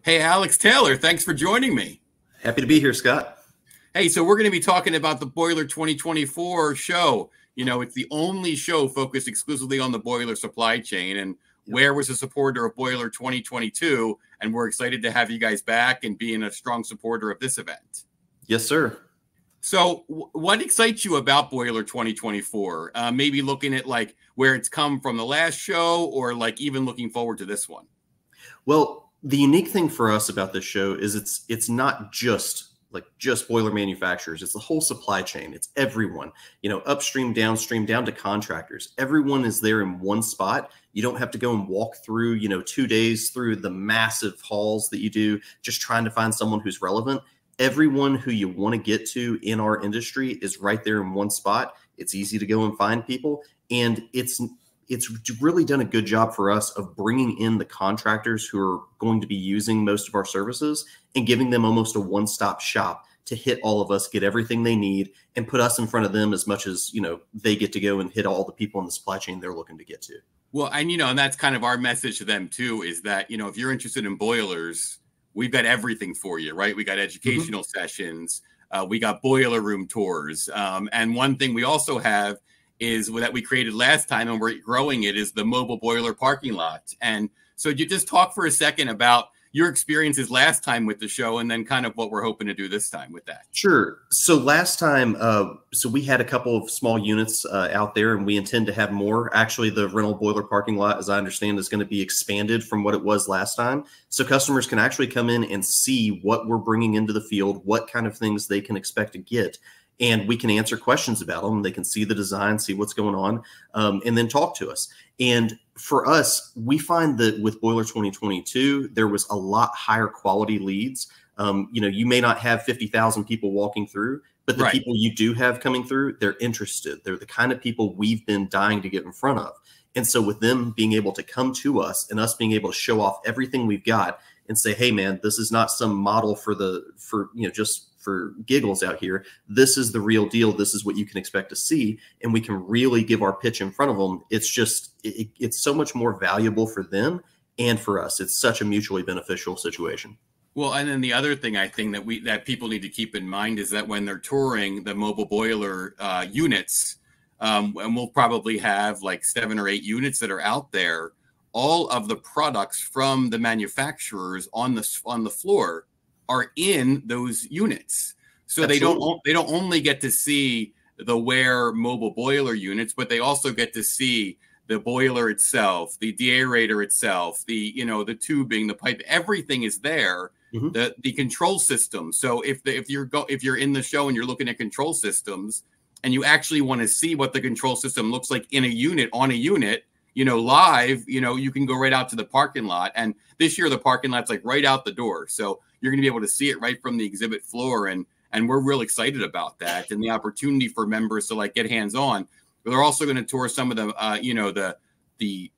Hey, Alex Taylor, thanks for joining me. Happy to be here, Scott. Hey, so we're going to be talking about the Boiler 2024 show. You know, it's the only show focused exclusively on the boiler supply chain, and WARE was a supporter of Boiler 2022, and we're excited to have you guys back and being a strong supporter of this event. Yes, sir. So what excites you about Boiler 2024? Maybe looking at like where it's come from the last show, or like even looking forward to this one? Well, the unique thing for us about this show is it's not just boiler manufacturers. It's the whole supply chain. It's everyone, upstream, downstream, down to contractors. Everyone is there in one spot. You don't have to go and walk through, 2 days through the massive halls that you do, just trying to find someone who's relevant. Everyone who you want to get to in our industry is right there in one spot. It's easy to go and find people. And it's really done a good job for us of bringing in the contractors who are going to be using most of our services and giving them almost a one-stop shop to hit all of us, get everything they need, and put us in front of them as much as, they get to go and hit all the people in the supply chain they're looking to get to. Well, and that's kind of our message to them too, is that, if you're interested in boilers, we've got everything for you, right? We got educational sessions, we got boiler room tours. And one thing we also have is that we created last time, and we're growing it, is the mobile boiler parking lot. And so you just talk for a second about your experiences last time with the show, and then kind of what we're hoping to do this time with that. Sure. So last time, so we had a couple of small units out there, and we intend to have more. Actually, the rental boiler parking lot, as I understand, is going to be expanded from what it was last time. So customers can actually come in and see what we're bringing into the field, what kind of things they can expect to get. And we can answer questions about them. They can see the design, see what's going on, and then talk to us. And for us, we find that with Boiler 2022, there was a lot higher quality leads. You may not have 50,000 people walking through, but the people you do have coming through, they're interested. They're the kind of people we've been dying to get in front of. And so with them being able to come to us and us being able to show off everything we've got and say, hey, man, this is not some model just for giggles out here. This is the real deal. This is what you can expect to see. And we can really give our pitch in front of them. It's just, it's so much more valuable for them and for us. It's such a mutually beneficial situation. Well, and then the other thing I think that people need to keep in mind is that when they're touring the mobile boiler units, and we'll probably have like 7 or 8 units that are out there, all of the products from the manufacturers on the floor are in those units. So Absolutely. they don't only get to see the WARE mobile boiler units, but they also get to see the boiler itself, the deaerator itself, the tubing, the pipe, everything is there. The control system. So if you're in the show and you're looking at control systems and you actually want to see what the control system looks like in a unit, on a unit, live, you can go right out to the parking lot. And this year the parking lot's like right out the door. So you're going to be able to see it right from the exhibit floor. And we're real excited about that and the opportunity for members to like get hands on. But they're also going to tour some of the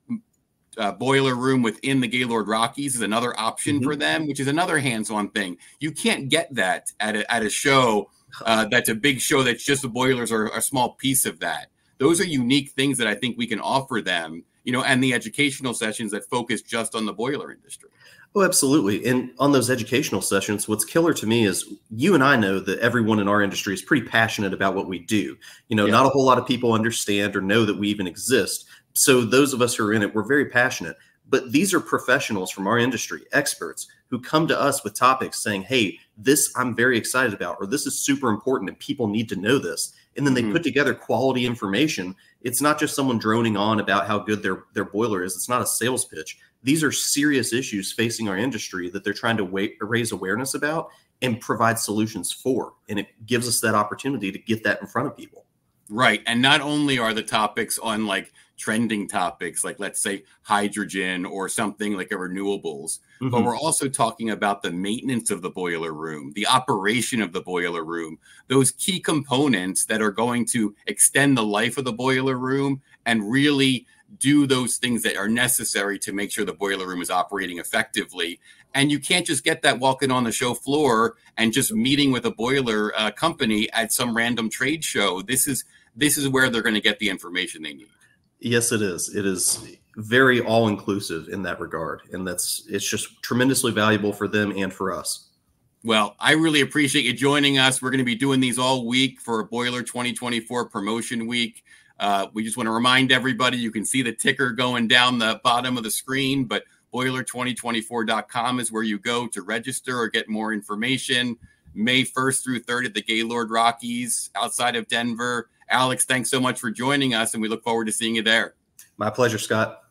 boiler room within the Gaylord Rockies is another option for them, which is another hands-on thing. You can't get that at a show that's a big show that's just the boilers are a small piece of that. Those are unique things that I think we can offer them, and the educational sessions that focus just on the boiler industry. Oh, absolutely. And on those educational sessions, what's killer to me is you and I know that everyone in our industry is pretty passionate about what we do. Not a whole lot of people understand or know that we even exist. So those of us who are in it, we're very passionate. But these are professionals from our industry, experts, who come to us with topics saying, hey, this I'm very excited about, or this is super important and people need to know this. And then they put together quality information. It's not just someone droning on about how good their boiler is. It's not a sales pitch. These are serious issues facing our industry that they're trying to raise awareness about and provide solutions for. And it gives us that opportunity to get that in front of people. Right. And not only are the topics on like trending topics, like let's say hydrogen or something like a renewables, but we're also talking about the maintenance of the boiler room, the operation of the boiler room, those key components that are going to extend the life of the boiler room and really do those things that are necessary to make sure the boiler room is operating effectively. And you can't just get that walking on the show floor and just meeting with a boiler company at some random trade show. This is where they're going to get the information they need. Yes, it is. It is. very all-inclusive in that regard. And it's just tremendously valuable for them and for us. Well, I really appreciate you joining us. We're going to be doing these all week for Boiler 2024 Promotion Week. We just want to remind everybody, you can see the ticker going down the bottom of the screen, but boiler2024.com is where you go to register or get more information. May 1st through 3rd at the Gaylord Rockies outside of Denver. Alex, thanks so much for joining us, and we look forward to seeing you there. My pleasure, Scott.